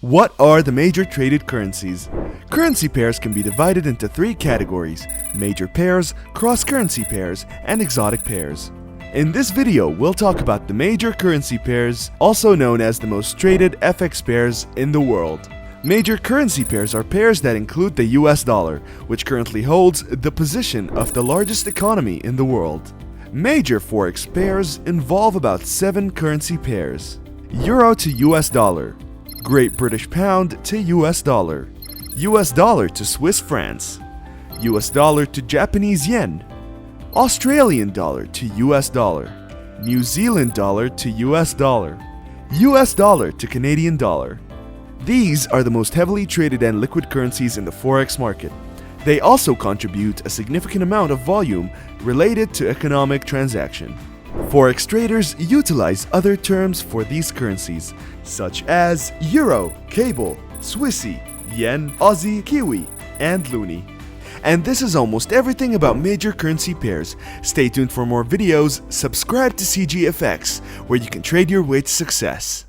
What are the major traded currencies? Currency pairs can be divided into three categories: major pairs, cross-currency pairs, and exotic pairs. In this video, we'll talk about the major currency pairs, also known as the most traded FX pairs in the world. Major currency pairs are pairs that include the US dollar, which currently holds the position of the largest economy in the world. Major Forex pairs involve about 7 currency pairs: Euro to US dollar, Great British Pound to US dollar to Swiss francs, US dollar to Japanese yen, Australian dollar to US dollar, New Zealand dollar to US dollar to Canadian dollar. These are the most heavily traded and liquid currencies in the Forex market. They also contribute a significant amount of volume related to economic transaction. Forex traders utilize other terms for these currencies, such as Euro, Cable, Swissy, Yen, Aussie, Kiwi, and Loonie. And this is almost everything about major currency pairs. Stay tuned for more videos, subscribe to CGFX, where you can trade your way to success.